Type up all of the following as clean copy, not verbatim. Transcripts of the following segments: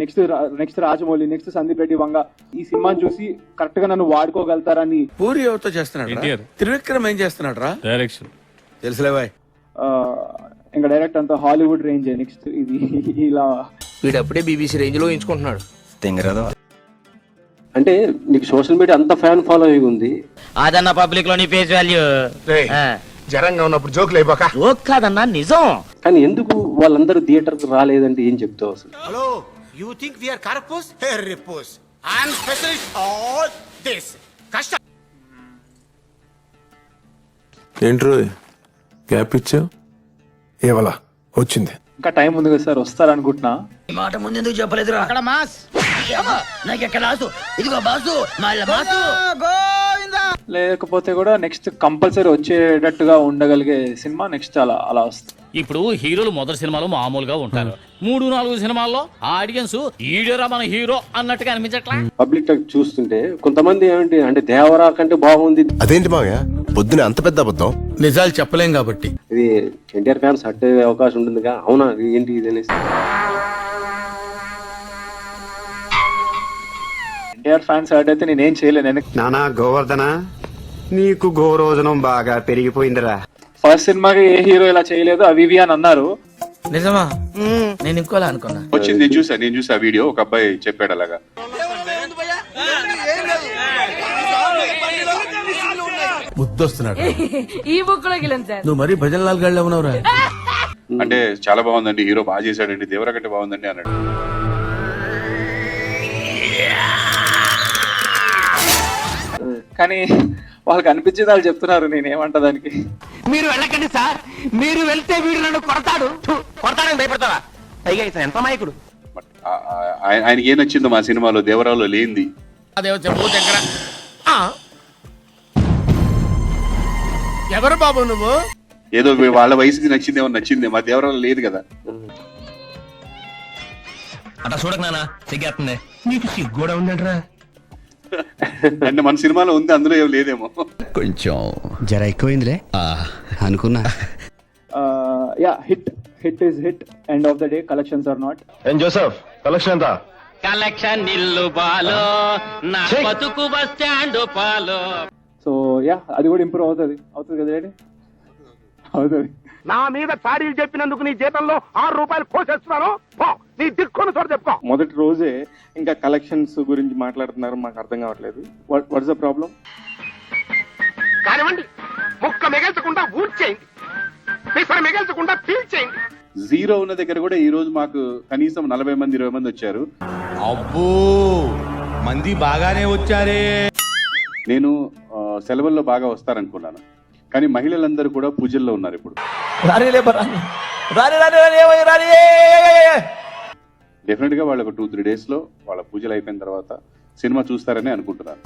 Next Rajamouli, next Sandeep Reddy Vanga ఈ సినిమాని చూసి కరెక్ట్ గా నన్ను వాడుకోగలుగుతారని. పూరి ఎవరితో చేస్తున్నాడు? త్రివిక్రమ్ ఏం చేస్తున్నాడు రా? డైరెక్షన్ తెలుసులేవాయ్. ఇంకా డైరెక్ట్ అంతా హాలీవుడ్ రేంజ్. నెక్స్ట్ ఇది ఇలా వీడప్పుడే బీబీసీ రేంజ్ లో ఎంచుకుంటున్నాడు. అంటే నీకు సోషల్ మీడియా అంత ఫ్యాన్ ఫాలోయింగ్ ఉంది, అదన్న పబ్లిక్ లో నీ ఫేస్ వాల్యూ జరంగా ఉన్నప్పుడు జోకులు అయిపోక. జోక్ కాదన్నా నిజం. కానీ ఎందుకు వాళ్ళందరూ థియేటర్ కి రాలేదంటే ఏం చెప్తావు అసలు? Hello, you think we are carpus? హెర్రిపస్. I am specialist all this. కష్టం ఏంట్రో గ్యాప్ ఇచ్చా ఏవలా వచ్చింది. ఇంకా టైం ఉంది కదా సార్, వస్తారనుకుంటున్నా. ఈ మాట ముందెందుకు చెప్పలేదురా? అక్కడ మాస్ నాకు ఎక్కడ ఆసు, ఇదిగో బాసు మళ్ళీ మాసు. లేకపోతే కూడా నెక్స్ట్ కంపల్సరీ వచ్చేటట్టుగా ఉండగలిగే సినిమా నెక్స్ట్ అలా వస్తుంది. ఇప్పుడు హీరోలు మొదటి సినిమాలో మామూలుగా ఉంటారు, 3-4 సినిమాల్లో ఆడియన్స్ ఈడరా మన హీరో అన్నట్టుగా అనిపించట్లా. పబ్లిక్ చూస్తుంటే కొంతమంది ఏమిటి అంటే దేవరా కంటే బాగుంది. అదేంటి మావయ్య పొద్దున అంత పెద్ద అబద్ధం? నిజాలు చెప్పలేం కాబట్టి. ఇది ఎన్టీఆర్ ఫ్యాన్స్ అడ్డే అవకాశం ఉంటుందిగా. అవునా ఏంటి ఇది అనేసి ఎన్టీఆర్ ఫ్యాన్స్ హర్ట్ అయితే నేనేం చేయలేను. నానా గోవర్ధన, నీకు గోరోజనం బాగా పెరిగిపోయిందిరా. ఫస్ట్ సినిమాకి ఏ హీరో ఇలా చేయలేదు అవి అని అన్నారు. నిజమా? నేను ఇంకోలా అనుకున్నా. వచ్చింది నేను చూసా వీడియో. ఒక అబ్బాయి చెప్పాడు అలాగా. ముద్దొస్తున్నాడు. ఈ బుక్ లో సార్ నువ్వు మరీ భజన్ లాల్ గళ్ళ ఉన్నావురా. అంటే చాలా బాగుందండి, హీరో బాగా చేశాడండి, దేవరా కంటే బాగుందండి అన్నాడు. కానీ వాళ్ళకి అనిపించేది వాళ్ళు చెప్తున్నారు, నేనేమంటా దానికి. మీరు వెళ్ళకండి సార్, మీరు వెళ్తే వీడు నన్ను కొడతాడని భయపడతావా? పైగా ఇతను ఎంత మాయకుడు. ఆయనకి ఏం నచ్చిందో మా సినిమాలో దేవరాలో లేనిది. ఎవరు బాబు నువ్వు? ఏదో వాళ్ళ వయసుకి నచ్చిందే మా దేవరాలో లేదు కదా. అట్లా చూడక నాన్న, సిగ్గేస్తుంది. నీకు సిగ్గు కూడా ఉందంటరా. అంటే మన సినిమాలో ఉంది, అందులో ఏం లేదేమో. కొంచెం జర ఎక్కువైందిలే అనుకున్నా. Hit is hit. End of the day collections are not. Joseph, collection ఎంత? కలెక్షన్ నిల్లు బాలో నా బతుకు బస్ స్టాండ్ పాలో. సో అది కూడా ఇంప్రూవ్ అవుతుంది కదా డాడీ? అవుతుంది. నా మీద సారీలు చెప్పినందుకు నీ జీతంలో 6 రూపాయలు కోసేస్తున్నాను. నీ దిక్కును చోట చెప్పుకో. మొదటి రోజే ఇంకా కలెక్షన్స్ గురించి మాట్లాడుతున్నారు, మాకు అర్థం కావట్లేదు. What's the problem? కానివ్వండి, ముక్క మిగల్చకుండా ఊడ్చేయండి, పిసర మిగల్చకుండా పీల్చేయండి. జీరో ఉన్న దగ్గర కూడా ఈ రోజు మాకు కనీసం 40 మంది 20 మంది వచ్చారు. అబ్బో, మంది బాగానే వచ్చారే. నేను సెలవుల్లో బాగా వస్తారనుకున్నాను, కానీ మహిళలందరూ కూడా పూజల్లో ఉన్నారు ఇప్పుడు. డెఫినెట్ గా వాళ్ళకు 2-3 days లో వాళ్ళ పూజలు అయిపోయిన తర్వాత సినిమా చూస్తారని అనుకుంటున్నాను.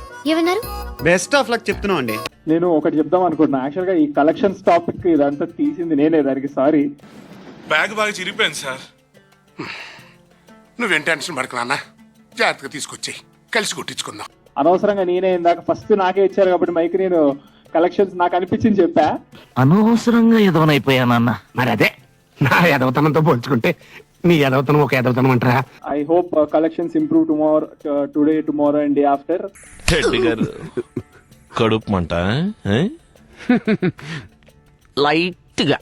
బెస్ట్ ఆఫ్ లక్ చెప్తున్నావు అండి. నేను ఒకటి చెప్దాం అనుకుంటున్నా. యాక్చువల్ గా ఈ కలెక్షన్స్ టాపిక్ ఇదంతా తీసింది నేనే, దానికి సారీ. బ్యాగ్ బాగా చిరిగిపోయింది సార్. నువ్వేం టెన్షన్ పడకు నాన్న, జాగ్రత్తగా తీసుకొచ్చి కలిసి కుట్టించుకుందాం. అనవసరంగా నేనే ఇందాక ఫస్ట్ నాకే ఇచ్చారు కాబట్టి మైక్, నేను కలెక్షన్స్ నాకు అనిపించింది చెప్పా. అనవసరంగా ఎదవనైపోయానన్న. మరి అదే నా ఎదవతనంతో పోల్చుకుంటే నీ ఎదవతనం ఒక ఎదవతనం అంటారా? I hope collections improve today tomorrow and day after. కడుపు మంట లైట్ గా